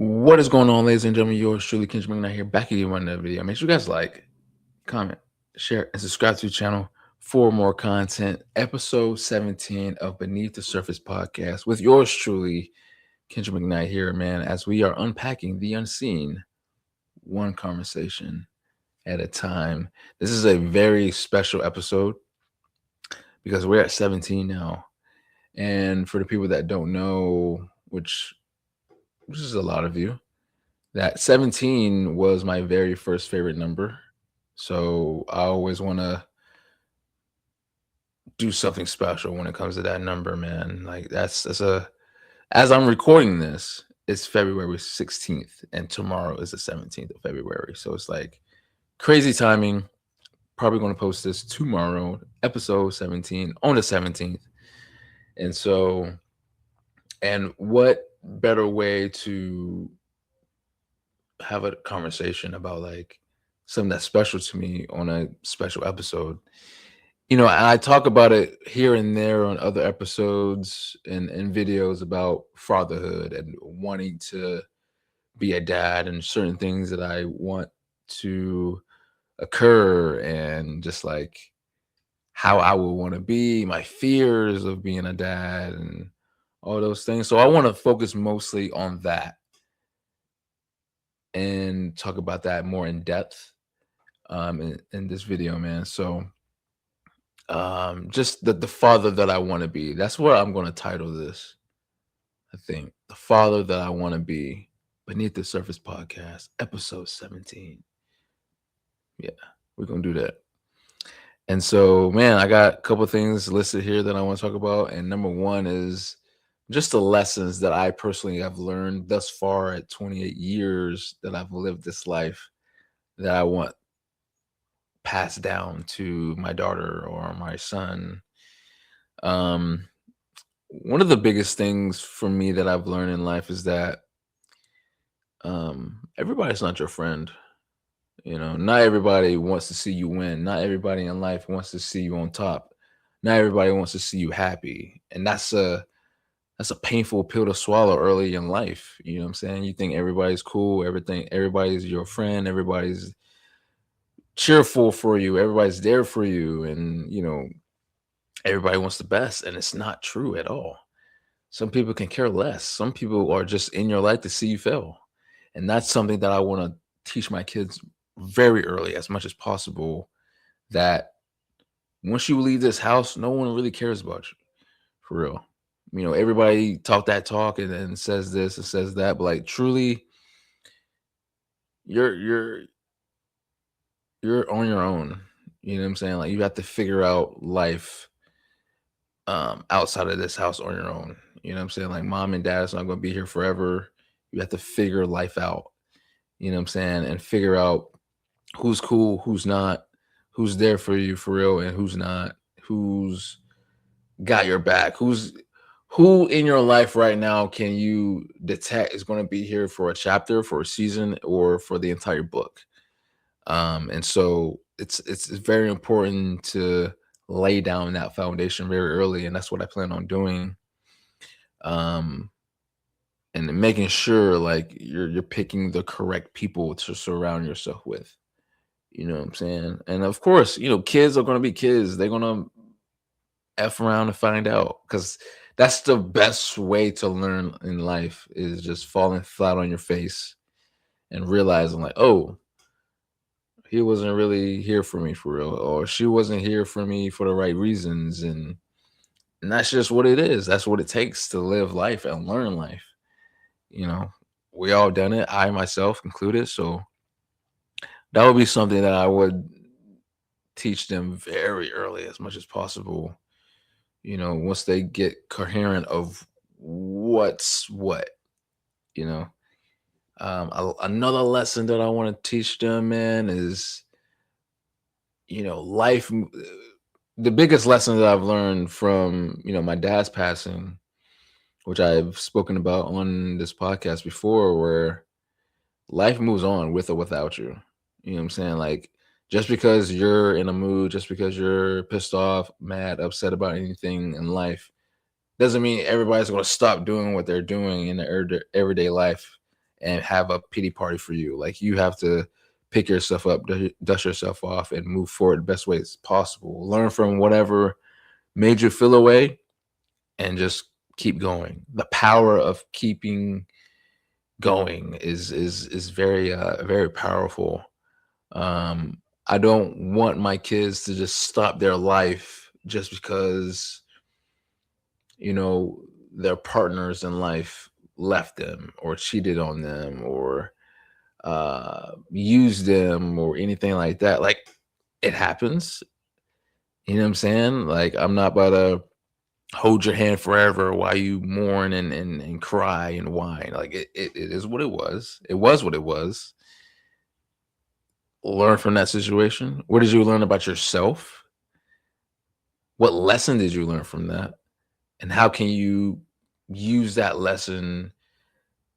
What is going on, ladies and gentlemen? Yours truly, Kendrick McKnight here, back at you on another video. Make sure you guys like, comment, share, and subscribe to the channel for more content. Episode 17 of Beneath the Surface podcast with yours truly, Kendrick McKnight here, man, as we are unpacking the unseen, one conversation at a time. This is a very special episode because we're at 17 now. And for the people that don't know, which is a lot of you, that 17 was my very first favorite number. So I always want to do something special when it comes to that number, man. Like that's as I'm recording this, it's February 16th and tomorrow is the 17th of February. So it's like crazy timing. Probably going to post this tomorrow, episode 17 on the 17th. And what better way to have a conversation about like something that's special to me on a special episode. I talk about it here and there on other episodes and videos about fatherhood and wanting to be a dad and certain things that I want to occur and just like how I would want to be, my fears of being a dad and all those things. So I want to focus mostly on that and talk about that more in depth in this video, man. So just the father that I want to be. That's what I'm going to title this. I think the father that I want to be. Beneath the Surface podcast, episode 17. Yeah, we're going to do that. And so, man, I got a couple things listed here that I want to talk about. And number one is just the lessons that I personally have learned thus far at 28 years that I've lived this life that I want passed down to my daughter or my son. One of the biggest things for me that I've learned in life is that everybody's not your friend. Not everybody wants to see you win. Not everybody in life wants to see you on top. Not everybody wants to see you happy. And that's a painful pill to swallow early in life. You know what I'm saying? You think everybody's cool, everybody's your friend, everybody's cheerful for you, everybody's there for you, and everybody wants the best, and it's not true at all. Some people can care less. Some people are just in your life to see you fail. And that's something that I want to teach my kids very early, as much as possible, that once you leave this house, no one really cares about you, for real. Everybody talk that talk and says this and says that, but like truly, you're on your own. You know what I'm saying? Like you have to figure out life outside of this house on your own. You know what I'm saying? Like mom and dad is not going to be here forever. You have to figure life out. You know what I'm saying? And figure out who's cool, who's not, who's there for you for real, and who's not, who's got your back, who in your life right now can you detect is going to be here for a chapter, for a season, or for the entire book. And so it's very important to lay down that foundation very early, and that's what I plan on doing. And making sure like you're picking the correct people to surround yourself with. You know what I'm saying? And of course, kids are gonna be kids. They're gonna F around and find out, because that's the best way to learn in life, is just falling flat on your face and realizing like, oh, he wasn't really here for me for real, or she wasn't here for me for the right reasons. And that's just what it is. That's what it takes to live life and learn life. We all done it, I myself included. So that would be something that I would teach them very early, as much as possible. Once they get coherent of what's what. Another lesson that I want to teach them, man, is life. The biggest lesson that I've learned from my dad's passing, which I've spoken about on this podcast before, where life moves on with or without you. You know what I'm saying? Like, just because you're in a mood, just because you're pissed off, mad, upset about anything in life, doesn't mean everybody's going to stop doing what they're doing in their everyday life and have a pity party for you. Like you have to pick yourself up, dust yourself off, and move forward the best ways possible. Learn from whatever made you feel away, and just keep going. The power of keeping going is very very powerful. I don't want my kids to just stop their life just because, you know, their partners in life left them or cheated on them or used them or anything like that. Like it happens. You know what I'm saying? Like I'm not about to hold your hand forever while you mourn and cry and whine. Like it is what it was. It was what it was. Learn from that situation. What did you learn about yourself? What lesson did you learn from that? And how can you use that lesson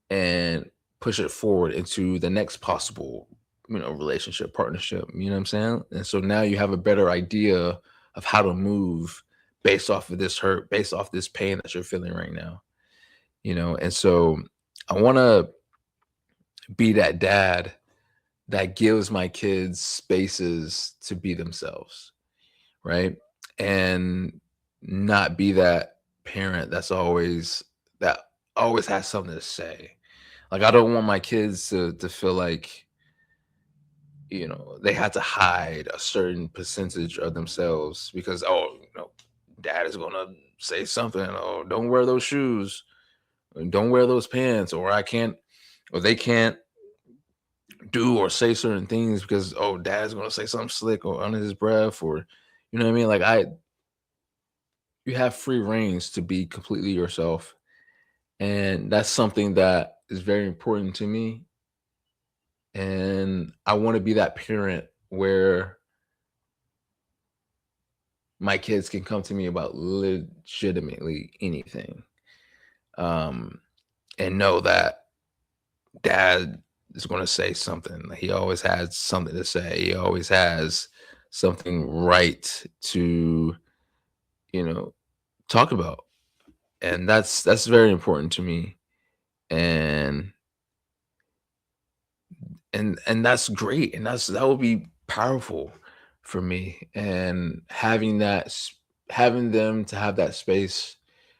and push it forward into the next possible, relationship, partnership, you know what I'm saying? And so now you have a better idea of how to move based off of this hurt, based off this pain that you're feeling right now, And so I want to be that dad that gives my kids spaces to be themselves, right? And not be that parent that always has something to say. Like I don't want my kids to feel like, they had to hide a certain percentage of themselves because dad is gonna say something. Oh, don't wear those shoes, and don't wear those pants, or I can't, or they can't do or say certain things because dad's gonna say something slick or under his breath, or you know what I mean? Like you have free reigns to be completely yourself. And that's something that is very important to me. And I want to be that parent where my kids can come to me about legitimately anything. Um, and know that dad is going to say something. He always has something to say. He always has something right to, you know, talk about. And that's very important to me. And and that's great, and that would be powerful for me, and having them to have that space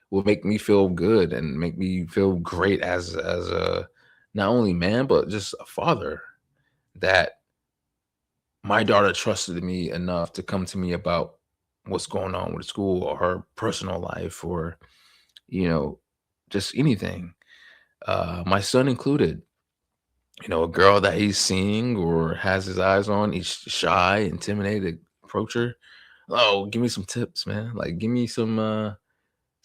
will make me feel good and make me feel great as a not only man but just a father, that my daughter trusted me enough to come to me about what's going on with school or her personal life or you know just anything, my son included. A girl that he's seeing or has his eyes on, he's shy, intimidated, approach her. Oh, give me some tips, man. Like, give me some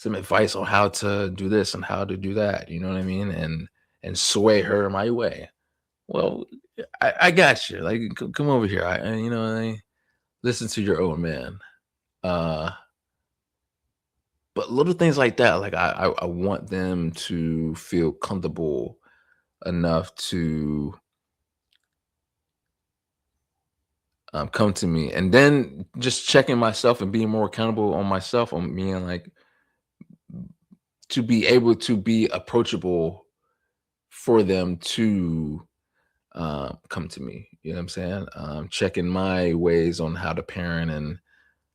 advice on how to do this and how to do that. You know what I mean? And sway her my way. Well, I got you. Like, come over here. Listen to your own man. Uh, but little things like that, like I want them to feel comfortable enough to come to me, and then just checking myself and being more accountable on myself, on being like to be able to be approachable for them to come to me. You know what I'm saying? Checking my ways on how to parent and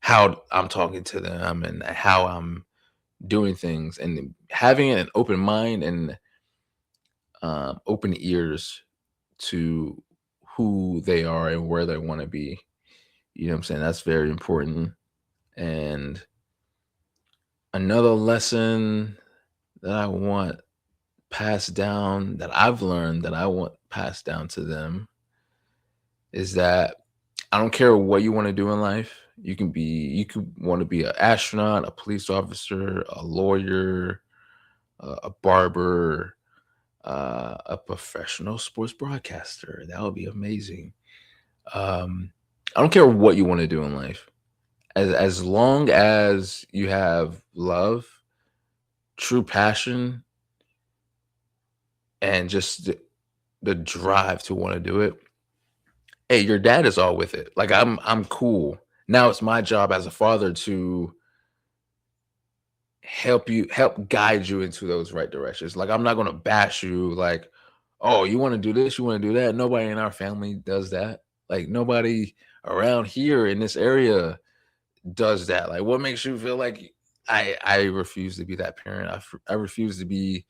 how I'm talking to them and how I'm doing things, and having an open mind and open ears to who they are and where they want to be. You know what I'm saying? That's very important. And another lesson that I want passed down, that I've learned, that I want passed down to them, is that I don't care what you want to do in life. You could want to be an astronaut, a police officer, a lawyer, a barber, a professional sports broadcaster. That would be amazing. I don't care what you want to do in life. As long as you have love, true passion, and just the drive to want to do it, hey, your dad is all with it. Like I'm cool. Now it's my job as a father to help guide you into those right directions. Like I'm not gonna bash you like, oh, you want to do this, you want to do that. Nobody in our family does that. Like nobody around here in this area does that. Like what makes you feel like I refuse to be that parent. I refuse to be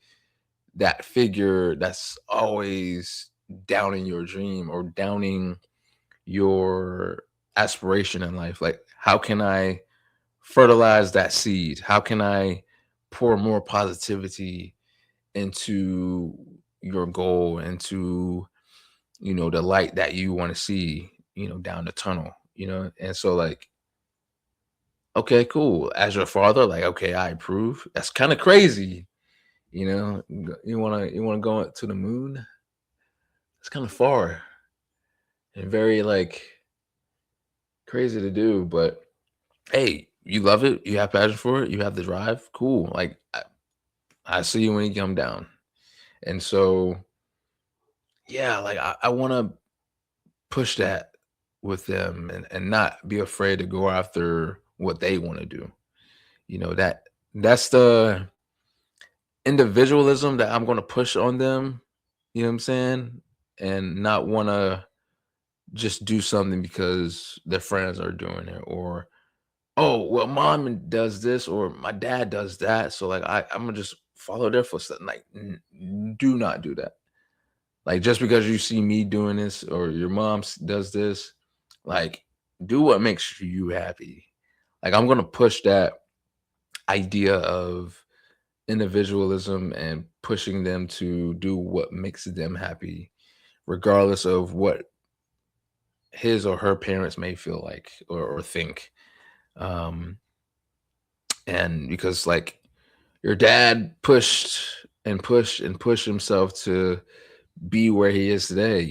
that figure that's always downing your dream or downing your aspiration in life. Like how can I fertilize that seed? How can I pour more positivity into your goal, into the light that you want to see, down the tunnel, and so like, okay, cool, as your father, like, okay, I approve. That's kind of crazy. You want to go to the moon. It's kind of far and very like crazy to do, but hey, you love it, you have passion for it, you have the drive, cool. Like I see you when you come down. And so yeah, like I want to push that with them, and not be afraid to go after what they want to do. That's the individualism that I'm going to push on them, you know what I'm saying? And not want to just do something because their friends are doing it, or oh, well, does this or my dad does that, so like I'm gonna just follow their footsteps. Like do not do that. Like just because you see me doing this or your does this, like do what makes you happy. Like I'm gonna push that idea of individualism and pushing them to do what makes them happy, regardless of what his or her parents may feel like or think. Um, and because like your dad pushed and pushed and pushed himself to be where he is today,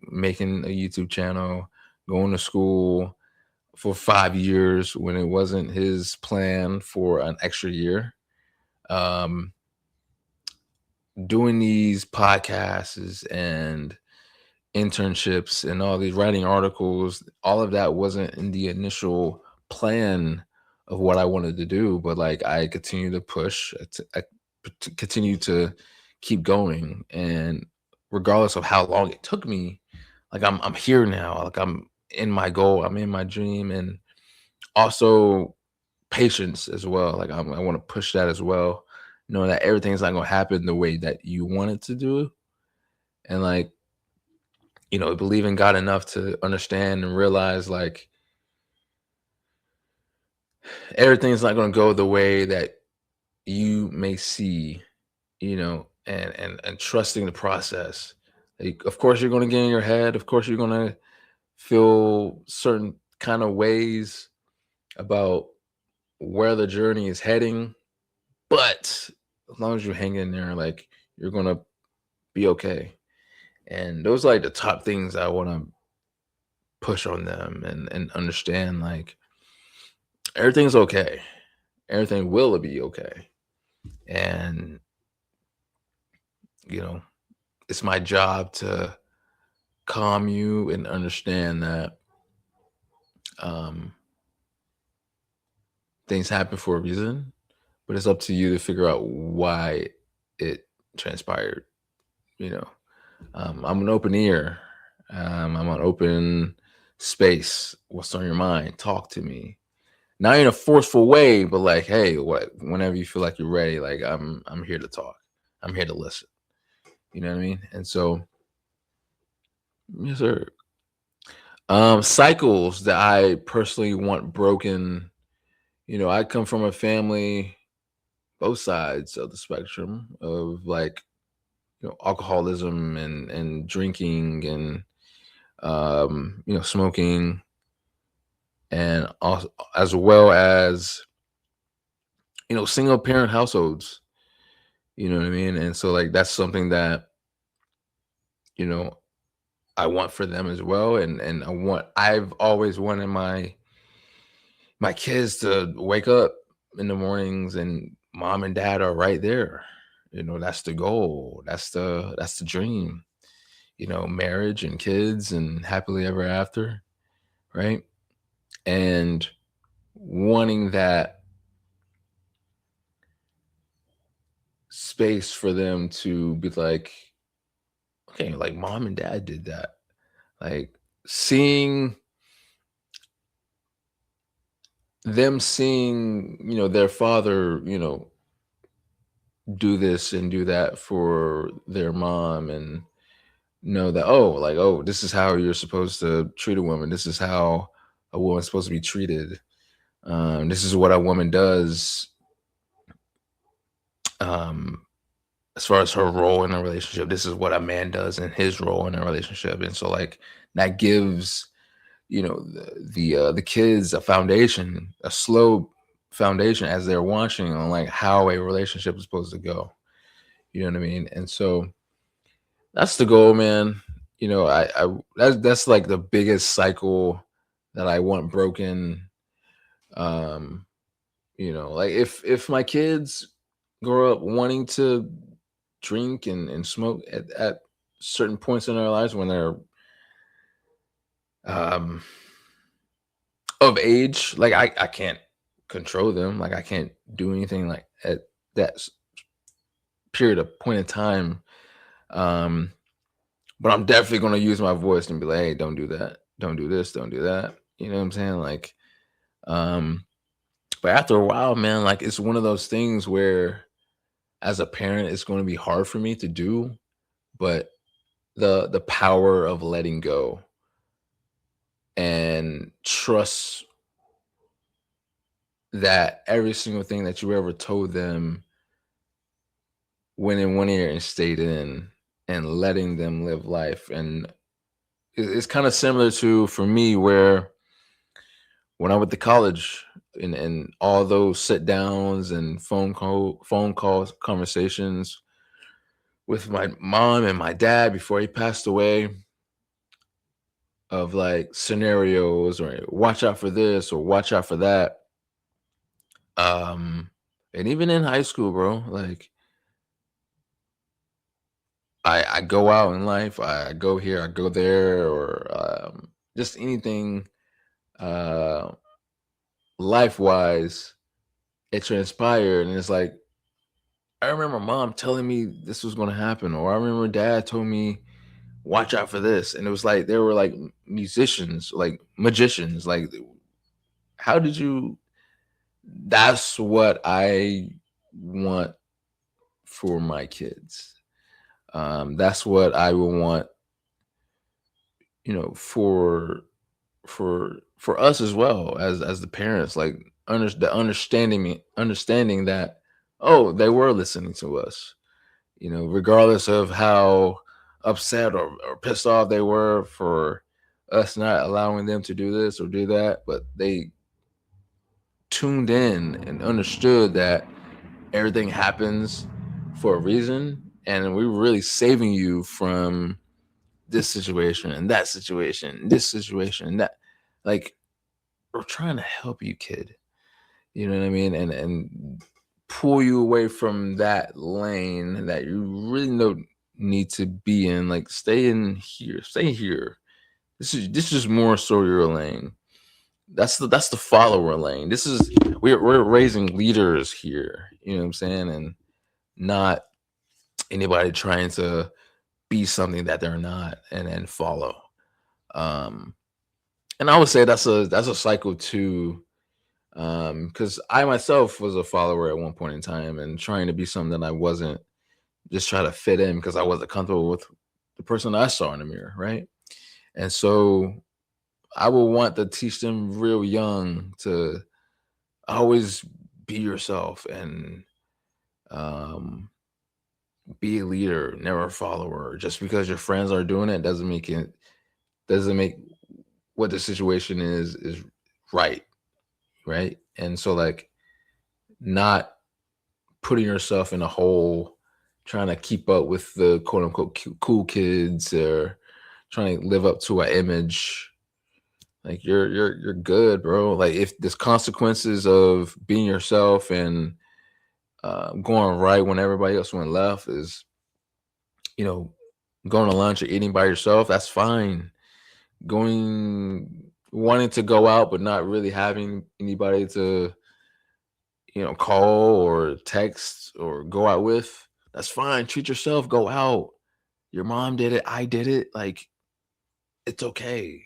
making a YouTube channel, going to school for 5 years when it wasn't his plan for an extra year. Um, Doing these podcasts and internships and all these writing articles, all of that wasn't in the initial plan of what I wanted to do, but like I continue to push, continue to keep going, and regardless of how long it took me, like I'm here now, like I'm in my goal, I'm in my dream, and also patience as well. Like I want to push that as well, knowing that everything's not going to happen the way that you want it to do, and like believe in God enough to understand and realize like everything's not going to go the way that you may see, and trusting the process. Like, of course, you're going to get in your head. Of course, you're going to feel certain kind of ways about where the journey is heading, but as long as you hang in there, like you're going to be okay. And those are like the top things I want to push on them, and understand like everything's okay. Everything will be okay. And, you know, it's my job to calm you and understand that um, things happen for a reason, but it's up to you to figure out why it transpired. You know, I'm an open ear. I'm an open space. What's on your mind? Talk to me. Not in a forceful way, but like, hey, whenever you feel like you're ready, like I'm here to talk. I'm here to listen. You know what I mean? And so, yes, sir. Cycles that I personally want broken. I come from a family, both sides of the spectrum of like, alcoholism and drinking and smoking, and also, as well as single parent households. You know what I mean? And so like that's something that you know I want for them as well, and I've always wanted my kids to wake up in the mornings and mom and dad are right there. That's the goal. That's the dream. Marriage and kids and happily ever after, right? And wanting that space for them to be like, okay, like mom and dad did that. Like seeing seeing, their father, do this and do that for their mom, and know that, oh, like, oh, this is how you're supposed to treat a woman. This is how a woman's supposed to be treated. This is what a woman does, um, as far as her role in a relationship. This is what a man does in his role in a relationship. And so, like, that gives, the kids a foundation, a slow foundation as they're watching on like how a relationship is supposed to go. You know what I mean? And so that's the goal, man. That's like the biggest cycle that I want broken. Um, like if my kids grow up wanting to drink and smoke at certain points in their lives when they're um of age, like I can't control them. Like I can't do anything like at that period of point in time. Um, but I'm definitely gonna use my voice and be like, hey, don't do that, don't do this, don't do that. You know what I'm saying? Like, um, but after a while, man, like it's one of those things where as a parent, it's gonna be hard for me to do, but the power of letting go and trust that every single thing that you ever told them went in one ear and stayed in, and letting them live life. And it's kind of similar to for me where when I went to college and all those sit downs and phone calls conversations with my mom and my dad before he passed away, of like scenarios or watch out for this or watch out for that. um and even in high school, bro, like I go out in life, I go here, I go there, or just anything uh life wise, it transpired, and it's like I remember mom telling me this was going to happen, or I remember dad told me watch out for this, and it was like they were like musicians, like magicians. Like, how did you? That's what I want for my kids. That's what I would want, for us as well as the parents, like the understanding that, oh, they were listening to us, regardless of how upset or pissed off they were for us not allowing them to do this or do that, but they tuned in and understood that everything happens for a reason, and we're really saving you from this situation and that situation, this situation and that. Like, we're trying to help you, kid. You know what I mean? And pull you away from that lane that you really don't need to be in. Like, stay in here, stay here. This is more so your lane. That's the follower lane. This is we're raising leaders here. You know what I'm saying? And not anybody trying to be something that they're not and follow. Um, and I would say that's a cycle too, because I myself was a follower at one point in time and trying to be something that I wasn't, just try to fit in because I wasn't comfortable with the person I saw in the mirror, right? And so I would want to teach them real young to always be yourself and um, be a leader, never a follower. Just because your friends are doing it doesn't make what the situation is right, right? And so, like, not putting yourself in a hole, trying to keep up with the quote unquote cool kids, or trying to live up to an image. Like, you're good, bro. Like, if there's consequences of being yourself and going right when everybody else went left is, you know, going to lunch or eating by yourself, that's fine. Going Wanting to go out but not really having anybody to, call or text or go out with, that's fine. Treat yourself, go out. Your mom did it, I did it. Like, it's okay.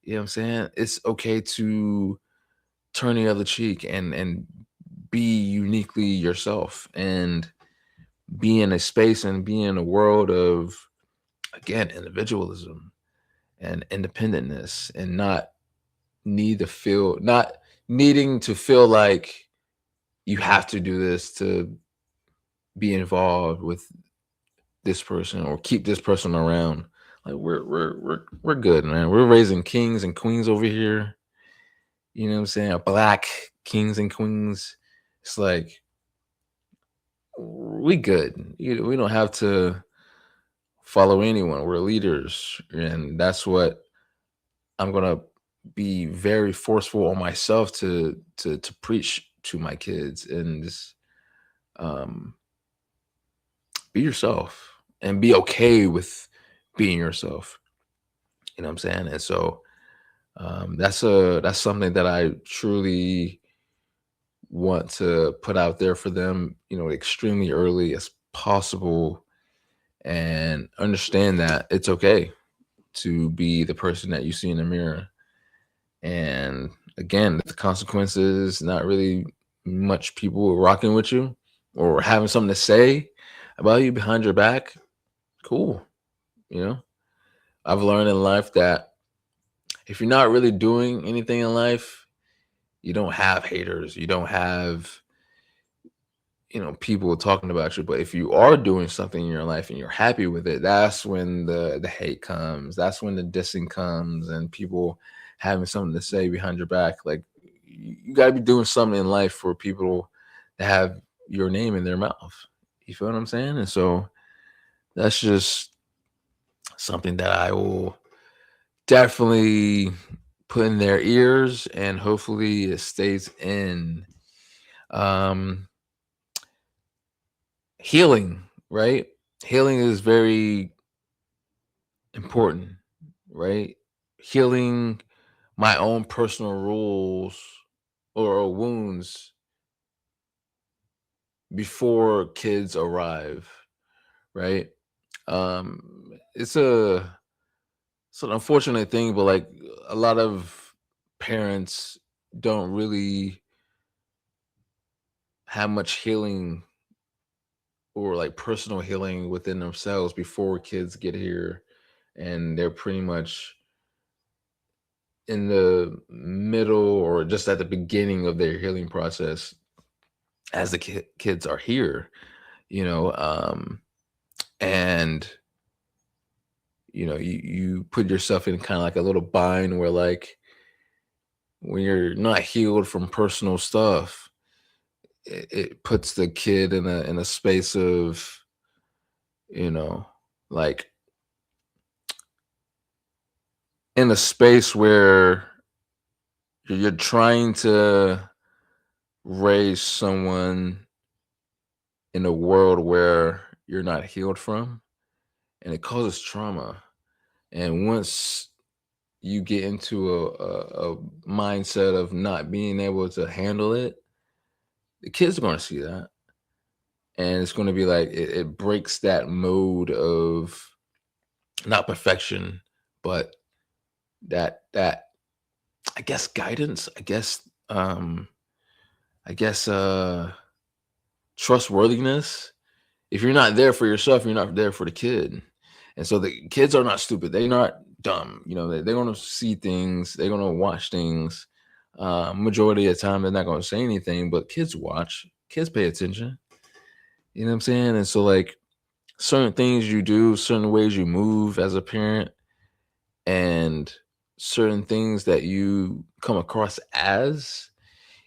You know what I'm saying? It's okay to turn the other cheek and be uniquely yourself and be in a space and be in a world of, again, individualism and independentness, and not needing to feel like you have to do this to be involved with this person or keep this person around. Like, we're good, man. We're raising kings and queens over here. You know what I'm saying? Black kings and queens. It's like, we good. We don't have to follow anyone. We're leaders, and that's what I'm gonna be very forceful on myself to preach to my kids, and just um, be yourself and be okay with being yourself. You know what I'm saying? And so that's something that I truly want to put out there for them, extremely early as possible, and understand that it's okay to be the person that you see in the mirror. And again, the consequences, not really much people rocking with you or having something to say about you behind your back. Cool. You know, I've learned in life that if you're not really doing anything in life, you don't have haters. You don't have, people talking about you. But if you are doing something in your life and you're happy with it, that's when the hate comes. That's when the dissing comes, and people having something to say behind your back. Like, you got to be doing something in life for people to have your name in their mouth. You feel what I'm saying? And so that's just something that I will definitely put in their ears, and hopefully it stays in. Um, Healing, right? Healing is very important, right? Healing my own personal rules or wounds before kids arrive, right? It's an unfortunate thing, but like, a lot of parents don't really have much healing or like personal healing within themselves before kids get here, and they're pretty much in the middle or just at the beginning of their healing process as the kids are here, you know and you put yourself in kind of like a little bind where, like, when you're not healed from personal stuff, it puts the kid in a space of, you know like, in a space where you're trying to raise someone in a world where you're not healed from, and it causes trauma. And once you get into a mindset of not being able to handle it, the kids are going to see that, and it's going to be like, it breaks that mode of not perfection, but that I guess guidance. I guess trustworthiness. If you're not there for yourself, you're not there for the kid. And so the kids are not stupid. They're not dumb. They're going to see things. They're going to watch things. Majority of the time, they're not going to say anything, but kids watch. Kids pay attention. You know what I'm saying? And so, like, certain things you do, certain ways you move as a parent, and certain things that you come across as,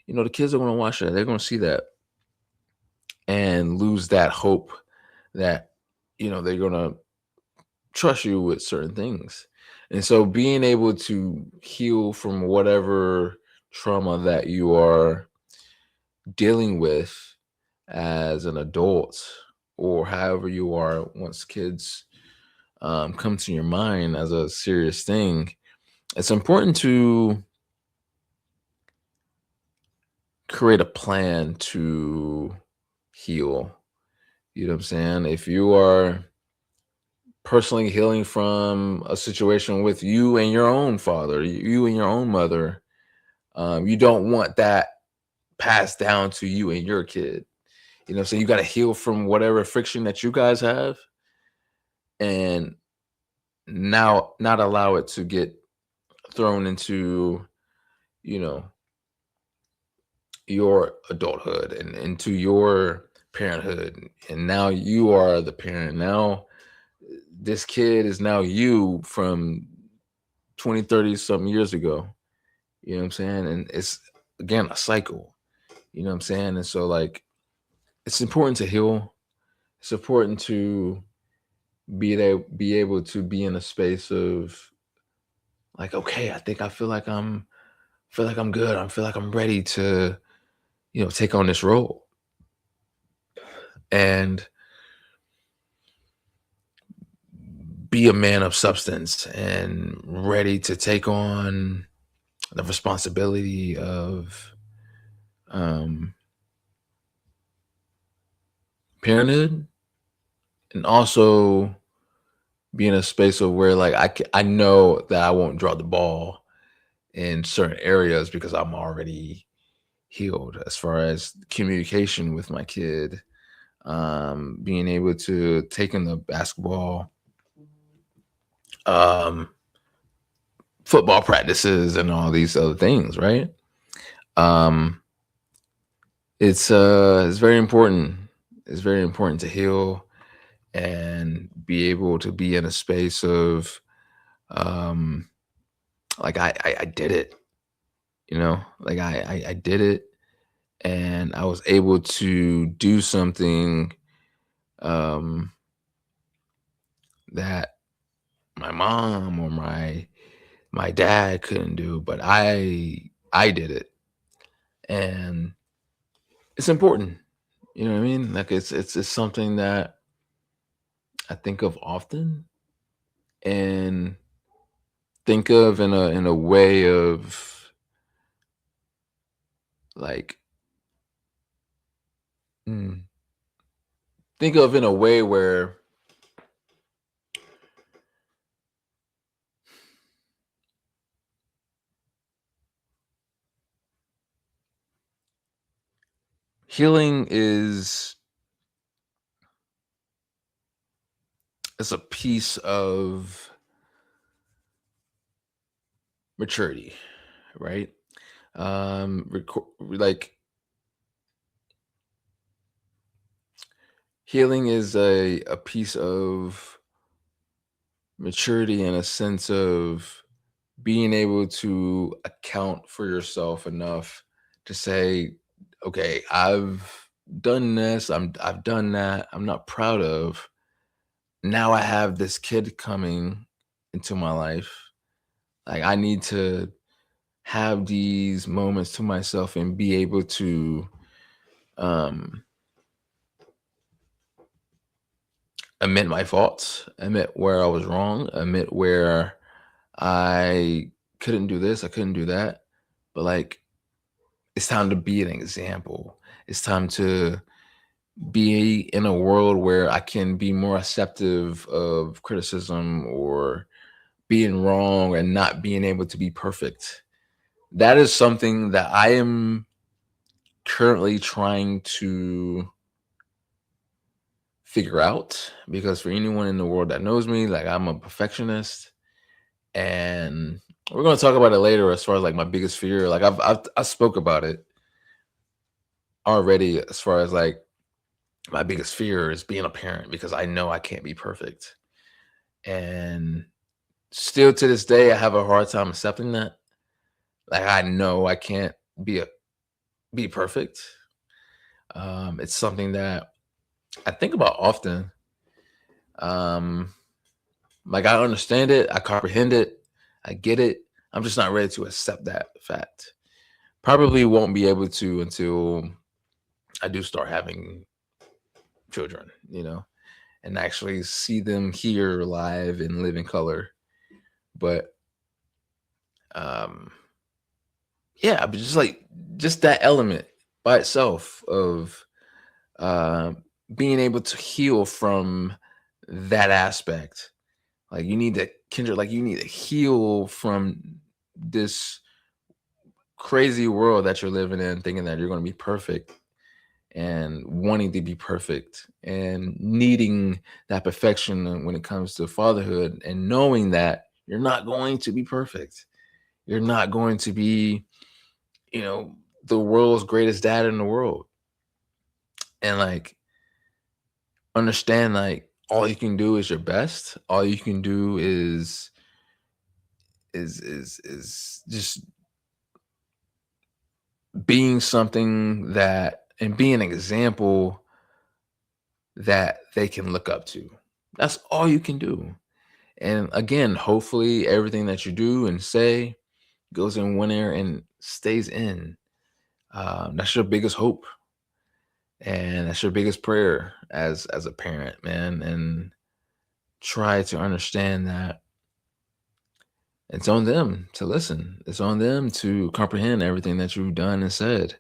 the kids are going to watch that. They're going to see that and lose that hope that, they're going to trust you with certain things. And so being able to heal from whatever trauma that you are dealing with as an adult, or however you are once kids come to your mind as a serious thing, it's important to create a plan to heal. You know what I'm saying? If you are personally healing from a situation with you and your own father, you and your own mother. You don't want that passed down to you and your kid. So you got to heal from whatever friction that you guys have, and now not allow it to get thrown into, you know, your adulthood and into your parenthood. And now you are the parent. Now this kid is now you from 20, 30 something years ago. You know what I'm saying? And it's again a cycle. You know what I'm saying? And so like it's important to heal. It's important to be able to be in a space of like, okay, I feel like I'm good. I feel like I'm ready to, take on this role. And be a man of substance and ready to take on the responsibility of um, parenthood, and also be in a space of where like I know that I won't drop the ball in certain areas because I'm already healed as far as communication with my kid, being able to take in the basketball, um, football practices, and all these other things, right? Um, it's very important. It's very important to heal and be able to be in a space of um like I did it, like I did it, and I was able to do something um that my mom or my dad couldn't do, but I did it. And it's important. You know what I mean? Like it's something that I think of often, and think of in a way of like mm, think of in a way where healing is a piece of maturity, right? Like healing is a piece of maturity in a sense of being able to account for yourself enough to say, okay, I've done this, I've done that, I'm not proud of. Now I have this kid coming into my life. Like I need to have these moments to myself and be able to um admit my faults, admit where I was wrong, admit where I couldn't do this, I couldn't do that. But like it's time to be an example. It's time to be in a world where I can be more acceptive of criticism or being wrong and not being able to be perfect. That is something that I am currently trying to figure out, because for anyone in the world that knows me, like I'm a perfectionist, and we're going to talk about it later as far as like my biggest fear. Like I spoke about it already as far as like my biggest fear is being a parent because I know I can't be perfect. And still to this day, I have a hard time accepting that. Like I know I can't be a be perfect. It's something that I think about often. Um, like I understand it, I comprehend it, I get it. I'm just not ready to accept that fact. Probably won't be able to until I do start having children, and actually see them here live and live in color. But um yeah, but just that element by itself of uh, being able to heal from that aspect. Like you need to Kendrick, like you need to heal from this crazy world that you're living in, thinking that you're going to be perfect and wanting to be perfect and needing that perfection when it comes to fatherhood, and knowing that you're not going to be perfect. You're not going to be, you know, the world's greatest dad in the world. And like understand like all you can do is your best. All you can do is just being something that and being an example that they can look up to. That's all you can do. And again, hopefully everything that you do and say goes in one ear and stays in. That's your biggest hope, and that's your biggest prayer as a parent, man. And try to understand that it's on them to listen. It's on them to comprehend everything that you've done and said.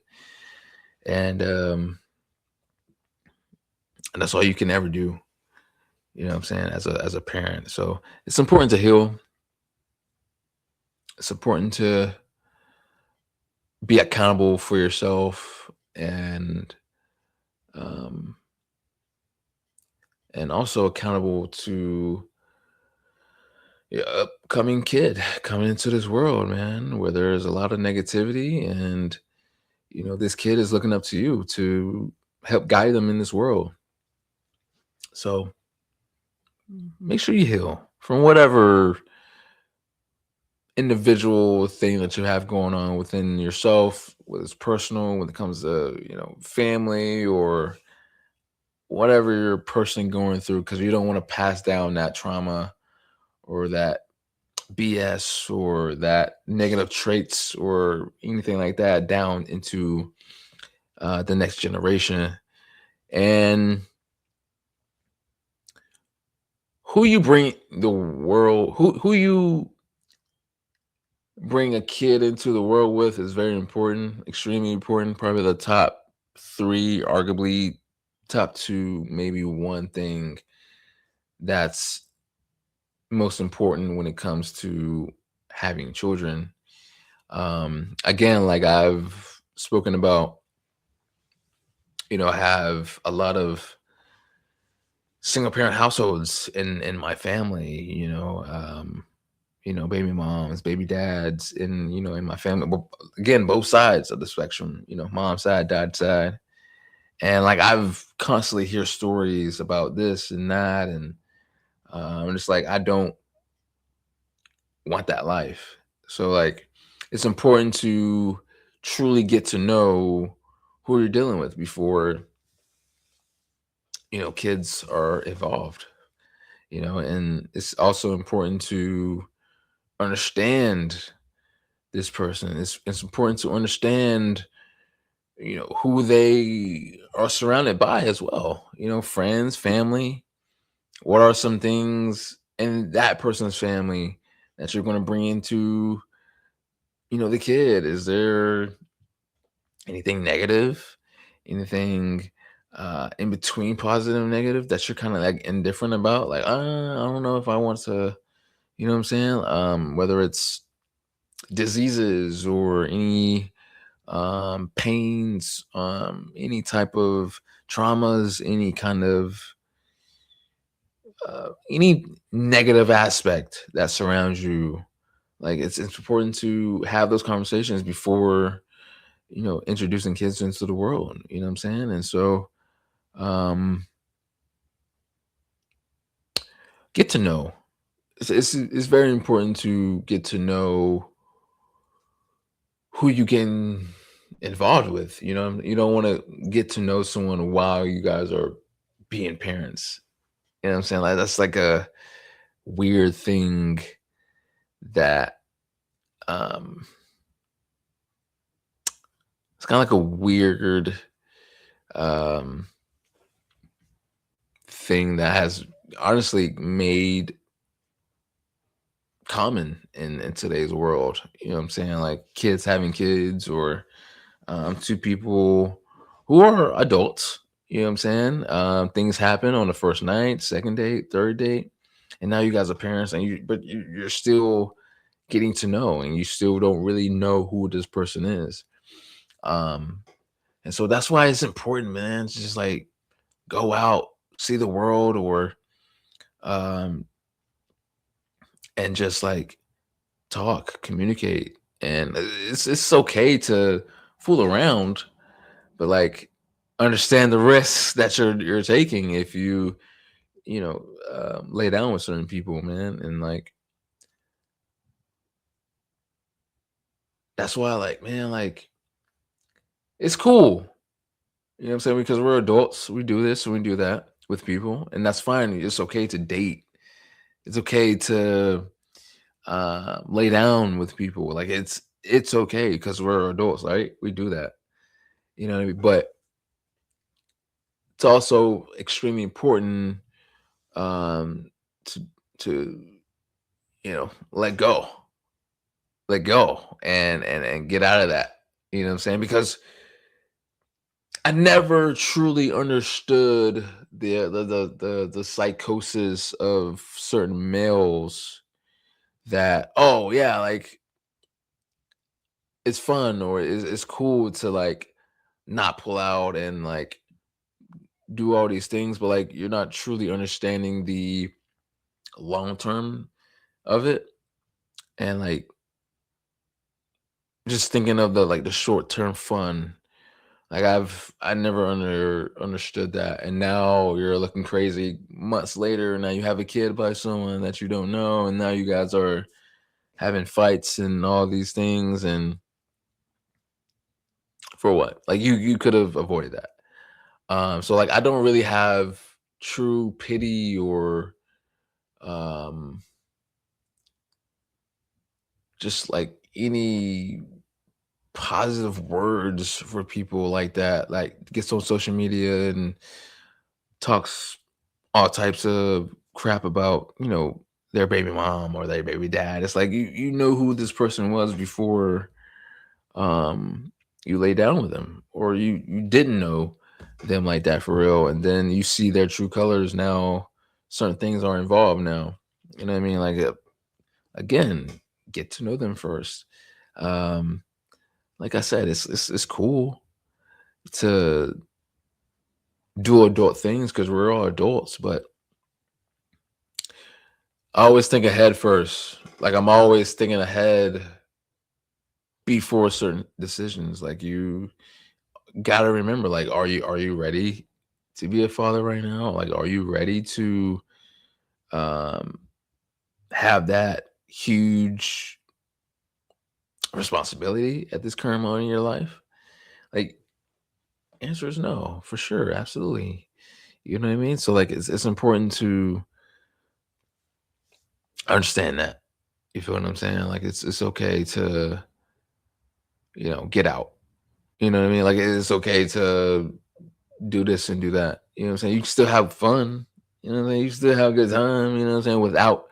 And that's all you can ever do. You know what I'm saying? As a parent. So it's important to heal. It's important to be accountable for yourself, um and also accountable to your upcoming kid coming into this world, man, where there's a lot of negativity, and this kid is looking up to you to help guide them in this world. So make sure you heal from whatever individual thing that you have going on within yourself, whether it's personal, when it comes to family, or whatever you're personally going through, because you don't want to pass down that trauma or that BS or that negative traits or anything like that down into the next generation. And who you bring the world, who you bring a kid into the world with is very important, extremely important. Probably the top three, arguably top two, maybe one thing that's most important when it comes to having children. Again, like I've spoken about, I have a lot of single parent households in my family, baby moms, baby dads, in my family. But again, both sides of the spectrum, mom side, dad side. And like I've constantly hear stories about this and that. And I'm just like, I don't want that life. So like it's important to truly get to know who you're dealing with before kids are involved. And it's also important to understand this person. It's important to understand who they are surrounded by as well. Friends, family. What are some things in that person's family that you're going to bring into the kid? Is there anything negative, anything in between positive and negative that you're kind of like indifferent about? Like, I don't know if I want to, you know what I'm saying? Whether it's diseases or any pains, any type of traumas, any kind of any negative aspect that surrounds you. Like it's important to have those conversations before introducing kids into the world. You know what I'm saying? And so um get to know. It's very important to get to know who you getting involved with. You don't want to get to know someone while you guys are being parents. You know what I'm saying? Like that's like a weird thing that um it's kind of like a weird um thing that has honestly made common in today's world. You know what I'm saying? Like kids having kids, or two people who are adults. You know what I'm saying? Things happen on the first night, second date, third date. and now you guys are parents, and you're still getting to know, and you still don't really know who this person is. Um, and so that's why it's important, man. To just like go out, see the world, or um, and just like talk, communicate, and it's okay to fool around, but like understand the risks that you're taking if you know lay down with certain people, man. And like that's why, like, man, like it's cool. You know what I'm saying? Because we're adults, we do this and we do that with people, and that's fine. It's okay to date. It's okay to lay down with people. Like it's okay because we're adults, right? We do that. You know what I mean? But it's also extremely important um to to let go. Let go and get out of that. You know what I'm saying? Because I never truly understood the psychosis of certain males that, oh yeah, like it's fun or it's cool to like not pull out and like do all these things, but like you're not truly understanding the long term of it. And like just thinking of the like the short term fun. Like I never understood that. And now you're looking crazy months later. Now you have a kid by someone that you don't know, and now you guys are having fights and all these things. And for what? Like you could have avoided that. So like I don't really have true pity or um just like any positive words for people like that. Like gets on social media and talks all types of crap about, their baby mom or their baby dad. It's like you know who this person was before you lay down with them, or you didn't know them like that for real, and then you see their true colors now. Certain things are involved now. You know what I mean? Like again, get to know them first. Um, like I said, it's cool to do adult things because we're all adults, but I always think ahead first. Like I'm always thinking ahead before certain decisions. Like you gotta remember, like, are you ready to be a father right now? Like, are you ready to um have that huge responsibility at this current moment in your life? Like, answer is no, for sure, absolutely. You know what I mean? So like it's important to understand that. You feel what I'm saying? Like it's okay to, get out. You know what I mean? Like it's okay to do this and do that. You know what I'm saying? You can still have fun. You know what I mean? You still have a good time, you know what I'm saying, without,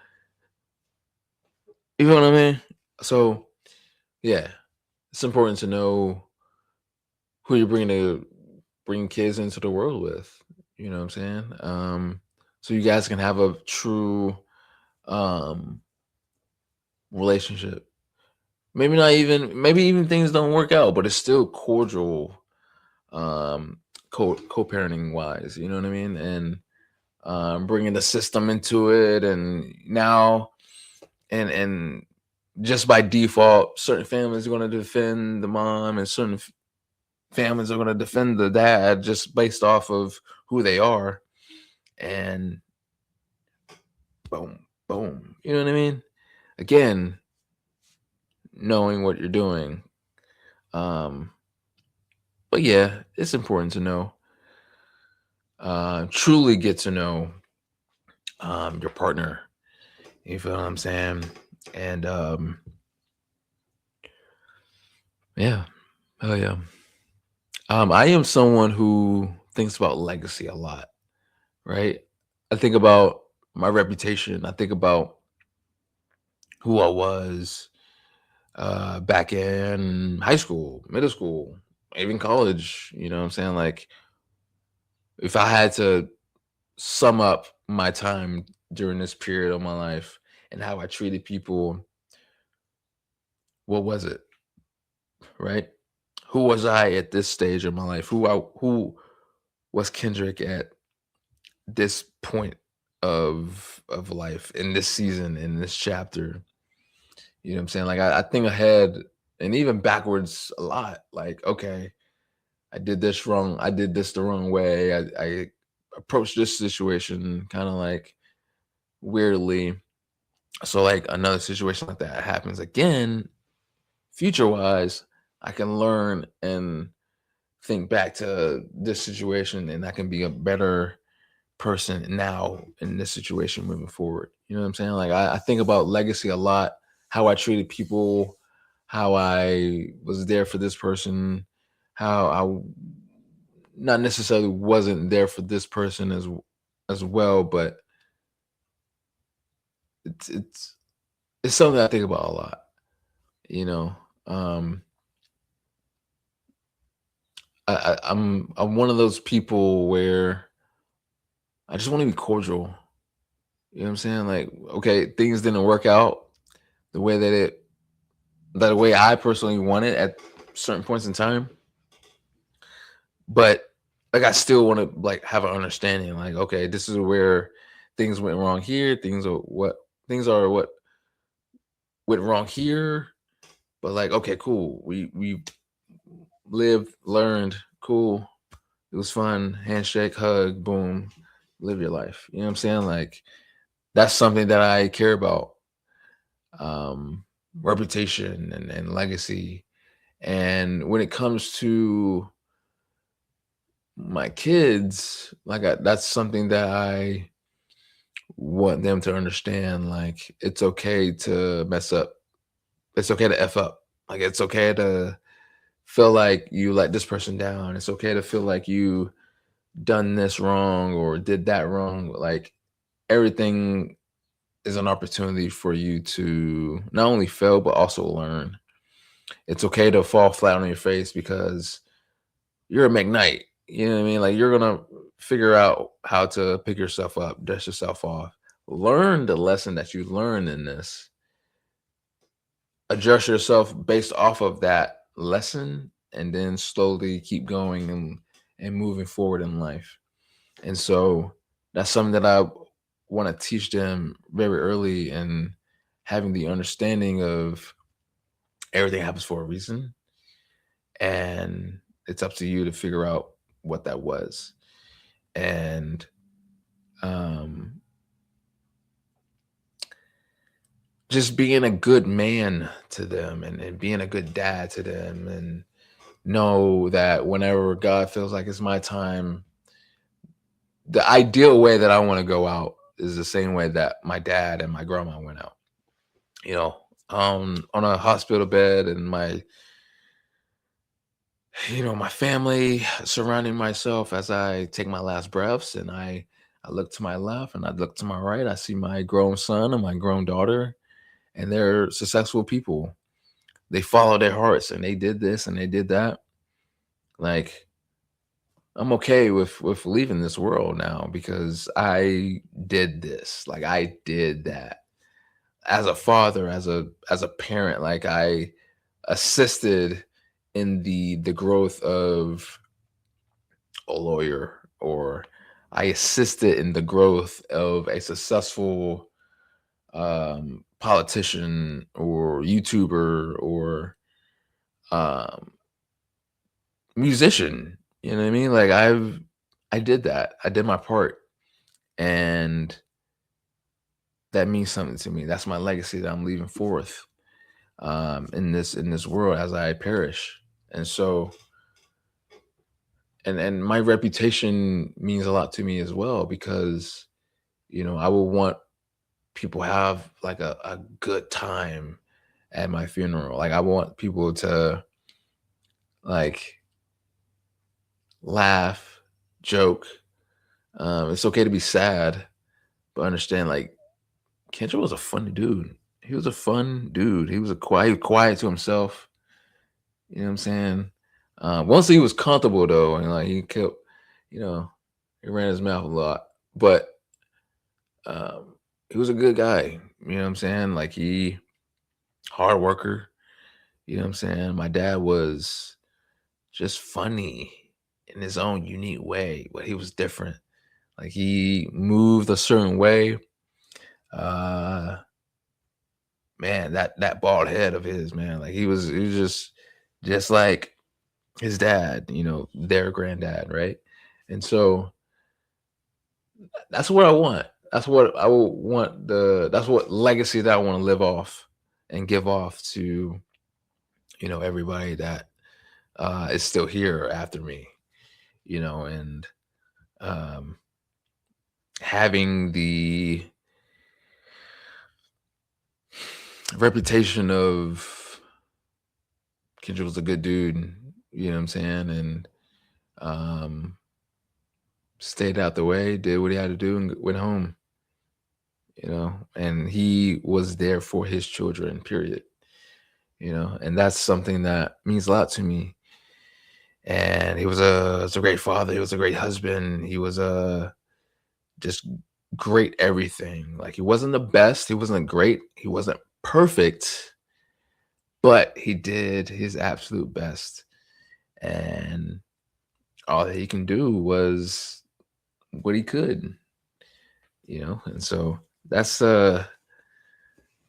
you know what I mean? So yeah, it's important to know who you're bringing to bring kids into the world with. You know what I'm saying? So you guys can have a true um relationship. Maybe even things don't work out, but it's still cordial, um, co-parenting wise. You know what I mean? And bringing the system into it, and now and just by default, certain families are going to defend the mom, and certain families are going to defend the dad just based off of who they are. And boom, boom. You know what I mean? Again, knowing what you're doing. Um, but yeah, it's important to know. Truly get to know your partner. You feel what I'm saying? And yeah, oh yeah. I am someone who thinks about legacy a lot, right? I think about my reputation. I think about who I was back in high school, middle school, even college. You know what I'm saying? Like, if I had to sum up my time during this period of my life and how I treated people. What was it? Right? Who was I at this stage of my life? Who was Kendrick at this point of life in this season, in this chapter? You know what I'm saying? Like I think ahead and even backwards a lot. Like, okay, I did this wrong. I did this the wrong way. I approached this situation kind of like weirdly. So like another situation like that happens again, future wise, I can learn and think back to this situation and I can be a better person now in this situation moving forward. You know what I'm saying? Like I think about legacy a lot, how I treated people, how I was there for this person, how I not necessarily wasn't there for this person as well, but it's it's it's something I think about a lot, you know. Um I'm one of those people where I just want to be cordial. You know what I'm saying? Like, okay, things didn't work out the way the way I personally want it at certain points in time. But like I still want to like have an understanding, like, okay, this is where things went wrong here, things are what went wrong here. But like, okay, cool. We lived, learned, cool. It was fun. Handshake, hug, boom, live your life. You know what I'm saying? Like that's something that I care about. Reputation and legacy. And when it comes to my kids, that's something that I want them to understand. Like it's okay to mess up. It's okay to F up. Like it's okay to feel like you let this person down. It's okay to feel like you done this wrong or did that wrong. Like everything is an opportunity for you to not only fail but also learn. It's okay to fall flat on your face because you're a McKnight. You know what I mean? Like you're gonna figure out how to pick yourself up, dust yourself off, learn the lesson that you learned in this, adjust yourself based off of that lesson, and then slowly keep going and moving forward in life. And so that's something that I want to teach them very early and having the understanding of everything happens for a reason and it's up to you to figure out what that was. And um just being a good man to them and being a good dad to them and know that whenever God feels like it's my time, the ideal way that I want to go out is the same way that my dad and my grandma went out. You know, on a hospital bed and my family surrounding myself as I take my last breaths and I look to my left and I look to my right. I see my grown son and my grown daughter, and they're successful people. They follow their hearts and they did this and they did that. Like I'm okay with leaving this world now because I did this. Like I did that as a father, as a parent. Like I assisted in the growth of a lawyer, or I assisted in the growth of a successful politician or YouTuber or um, musician. You know what I mean? Like I did that. I did my part, and that means something to me. That's my legacy that I'm leaving forth in this world as I perish. And so, and my reputation means a lot to me as well because I will want people have like a good time at my funeral. Like I want people to like laugh, joke. It's okay to be sad, but understand like Kendra was a funny dude. He was a fun dude. He was quiet to himself. You know what I'm saying? Once he was comfortable though, and like he kept, you know, he ran his mouth a lot. But he was a good guy. You know what I'm saying? Like he hard worker. You know what I'm saying? My dad was just funny in his own unique way, but he was different. Like he moved a certain way. Uh Man, that bald head of his, man, like he was just like his dad, their granddad, right? And so that's what I want. That's what I will want that's what legacy that I want to live off and give off to, everybody that is still here after me, and um having the reputation of Kendrick was a good dude, you know what I'm saying? And um stayed out the way, did what he had to do, and went home, and he was there for his children, period, and that's something that means a lot to me. And he was a great father, he was a great husband, he was a just great everything. Like he wasn't the best, he wasn't great, he wasn't perfect, but he did his absolute best. And all that he can do was what he could, and so that's uh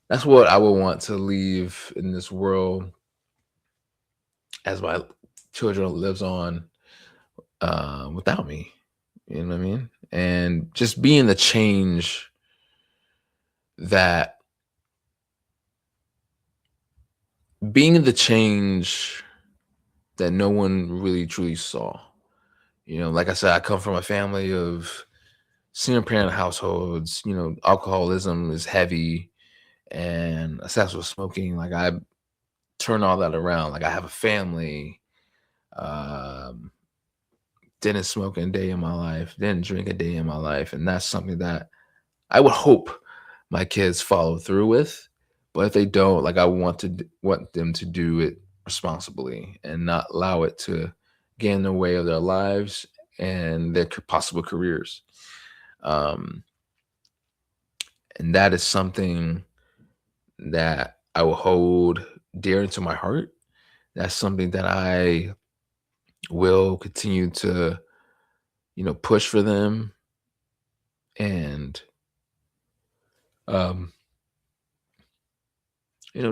that's what I would want to leave in this world as my children lives on without me. You know what I mean? And just being the change that being the change that no one really truly saw. Like I said, I come from a family of single parent households. Alcoholism is heavy and obsessed with smoking. Like I turn all that around. Like I have a family. Um, didn't smoke a day in my life, didn't drink a day in my life. And that's something that I would hope my kids follow through with. But if they don't, like I want them to do it responsibly and not allow it to get in the way of their lives and their possible careers. Um, and that is something that I will hold dear to my heart. That's something that I will continue to, push for them and um,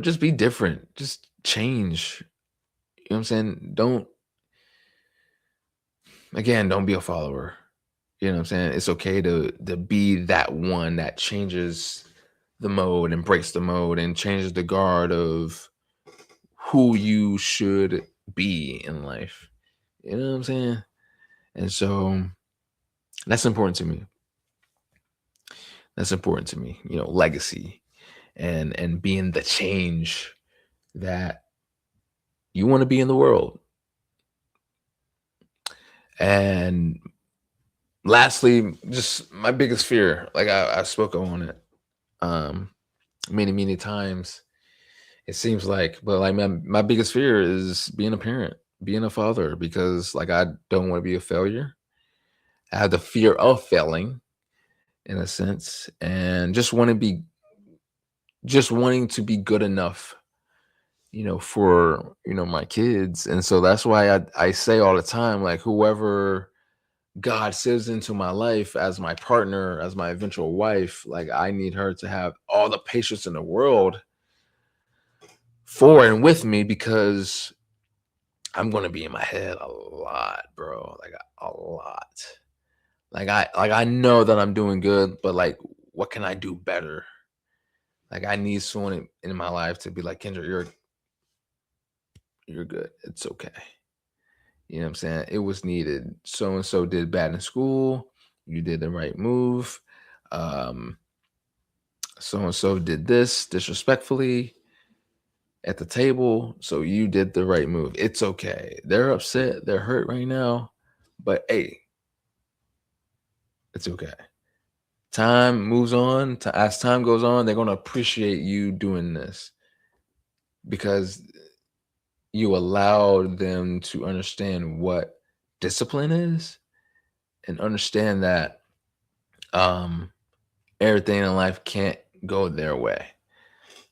just be different. Just change. You know what I'm saying? Don't be a follower. You know what I'm saying? It's okay to be that one that changes the mode and breaks the mode and changes the guard of who you should be in life. You know what I'm saying? And so that's important to me. That's important to me. Legacy and being the change that you want to be in the world. And lastly, just my biggest fear, like I spoke on it um many, many times. It seems like, but like my biggest fear is being a parent, being a father, because like I don't want to be a failure. I have the fear of failing in a sense, and just wanting to be good enough, for my kids. And so that's why I say all the time, like whoever God sends into my life as my partner, as my eventual wife, like I need her to have all the patience in the world for and with me, because I'm gonna be in my head a lot, bro. Like a lot. Like I know that I'm doing good, but like what can I do better? Like I need someone in my life to be like, Kendra, you're good. It's okay. You know what I'm saying? It was needed. So and so did bad in school. You did the right move. Um, so and so did this disrespectfully at the table. So you did the right move. It's okay. They're upset. They're hurt right now. But hey, it's okay. Time moves on. As time goes on, they're going to appreciate you doing this because you allowed them to understand what discipline is and understand that um everything in life can't go their way.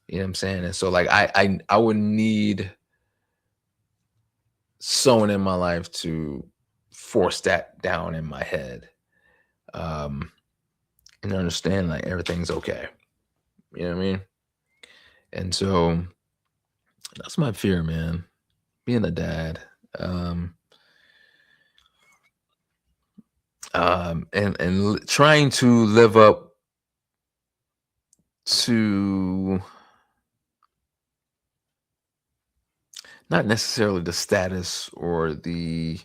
You know what I'm saying? And so like I would need someone in my life to force that down in my head. Um and understand like everything's okay. You know what I mean? And so that's my fear, man. Being a dad. Um and trying to live up to not necessarily the status or the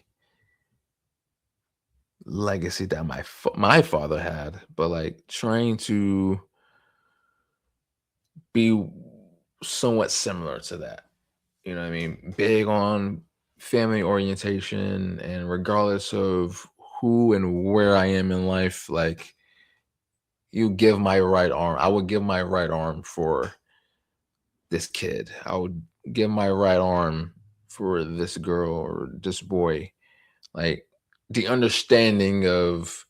legacy that my father had, but like trying to be somewhat similar to that. You know what I mean? Big on family orientation, and regardless of who and where I am in life, like you give my right arm. I would give my right arm for this kid. I would give my right arm for this girl or this boy. Like the understanding of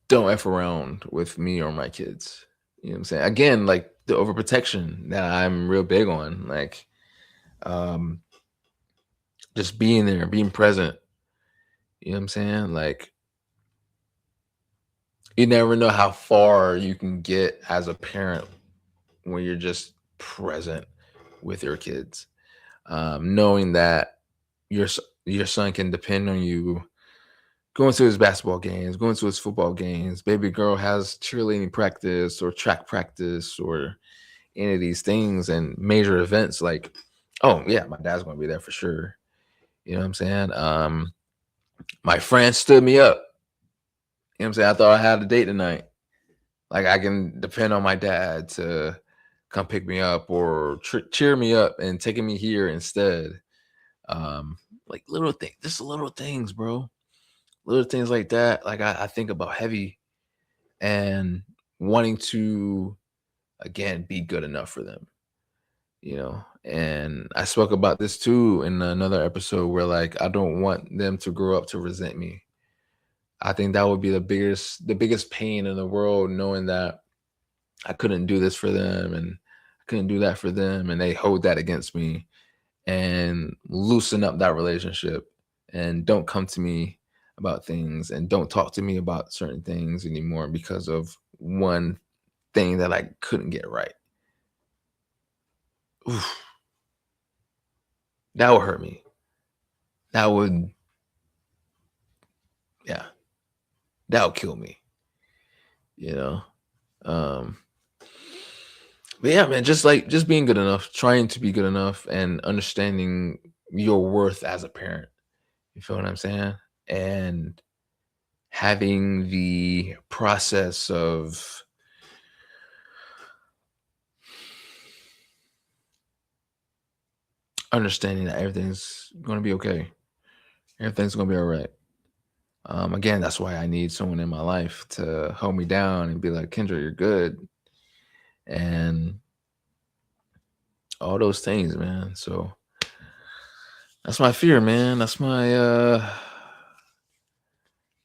don't F around with me or my kids. You know what I'm saying? Again, like the overprotection that I'm real big on. Like um just being there, being present. You know what I'm saying? Like you never know how far you can get as a parent when you're just present with your kids. Knowing that your son can depend on you going to his basketball games, going to his football games. Baby girl has cheerleading practice or track practice or any of these things and major events. Like, oh yeah, my dad's going to be there for sure. You know what I'm saying? My friend stood me up. You know what I'm saying? I thought I had a date tonight. Like I can depend on my dad to come pick me up or cheer me up and taking me here instead. Like little things, just little things, bro. Little things like that. Like I think about heavy and wanting to again be good enough for them, you know. And I spoke about this too in another episode where like I don't want them to grow up to resent me. I think that would be the biggest pain in the world, knowing that I couldn't do this for them and I couldn't do that for them, and they hold that against me and loosen up that relationship and don't come to me about things and don't talk to me about certain things anymore because of one thing that I couldn't get right. Oof, that would hurt me. That would, yeah, that would kill me, you know? Um, but yeah, man, just being good enough, trying to be good enough and understanding your worth as a parent. You feel what I'm saying? And having the process of understanding that everything's going to be okay. Everything's going to be all right. Again, that's why I need someone in my life to hold me down and be like, Kendra, you're good. And all those things, man. So that's my fear, man. That's my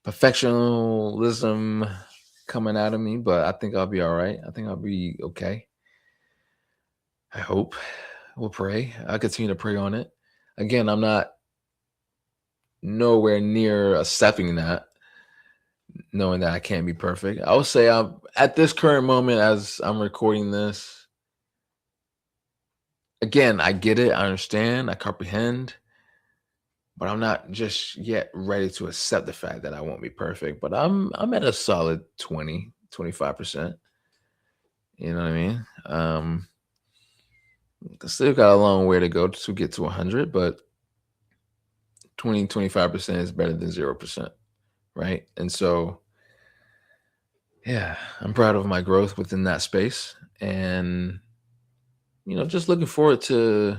perfectionism coming out of me, but I think I'll be all right. I think I'll be okay. I hope. We'll pray. I continue to pray on it. Again, I'm not nowhere near accepting that, knowing that I can't be perfect. I would say I'm at this current moment as I'm recording this. Again, I get it, I understand, I comprehend, but I'm not just yet ready to accept the fact that I won't be perfect. But I'm at a solid 25%. You know what I mean? Still got a long way to go to get to 100, but 25% is better than 0%, right? And so yeah, I'm proud of my growth within that space, and just looking forward to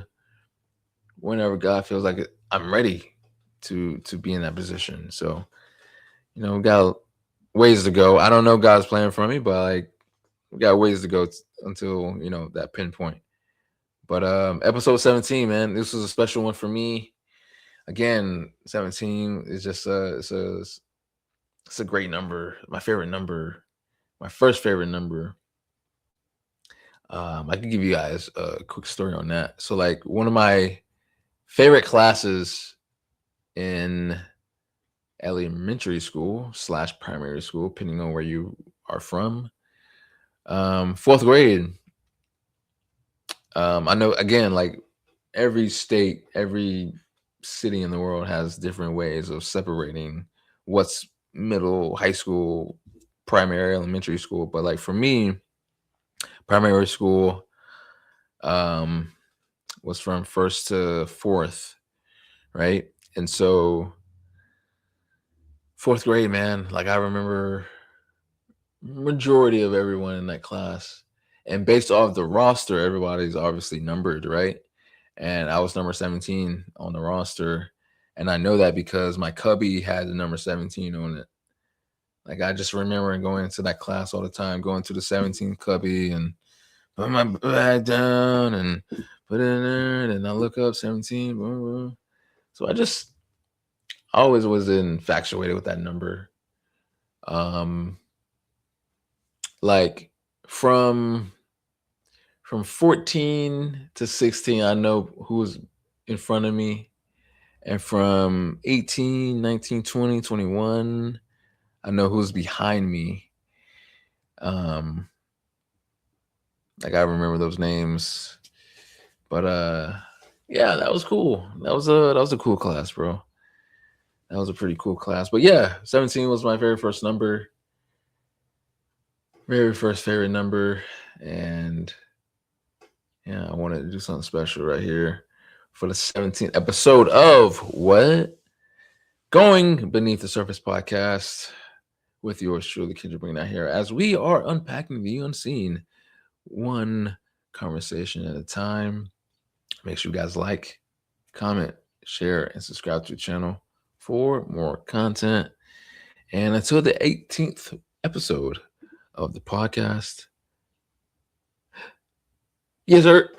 whenever God feels like I'm ready to be in that position. So, we got ways to go. I don't know God's plan for me, but like we got ways to go until that pinpoint. But episode 17, man, this was a special one for me. Again, 17 is just it's a It's a great number. My favorite number. My first favorite number. I can give you guys a quick story on that. So, like, one of my favorite classes in elementary school slash primary school, depending on where you are from, fourth grade. I know, again, like every state, every city in the world has different ways of separating what's middle, high school, primary, elementary school. But like for me, primary school um, was from first to fourth, right? And so fourth grade, man, like I remember majority of everyone in that class. And based off the roster, everybody's obviously numbered, right? And I was number 17 on the roster. And I know that because my cubby had the number 17 on it. Like I just remember going into that class all the time, going to the 17 cubby and put my bag down and put it in there. And I look up 17. Blah, blah. So I always was infatuated with that number. Like from 14 to 16, I know who was in front of me. And from 18, 19, 20, 21, I know who's behind me. Um, like I remember those names. But yeah, that was cool. That was a cool class, bro. That was a pretty cool class. But yeah, 17 was my very first number. Very first favorite number. And yeah, I wanted to do something special right here for the 17th episode of What? Going Beneath the Surface podcast with yours truly, Kendra, bringing that here as we are unpacking the unseen one conversation at a time. Make sure you guys like, comment, share, and subscribe to the channel for more content. And until the 18th episode of the podcast, yes, sir.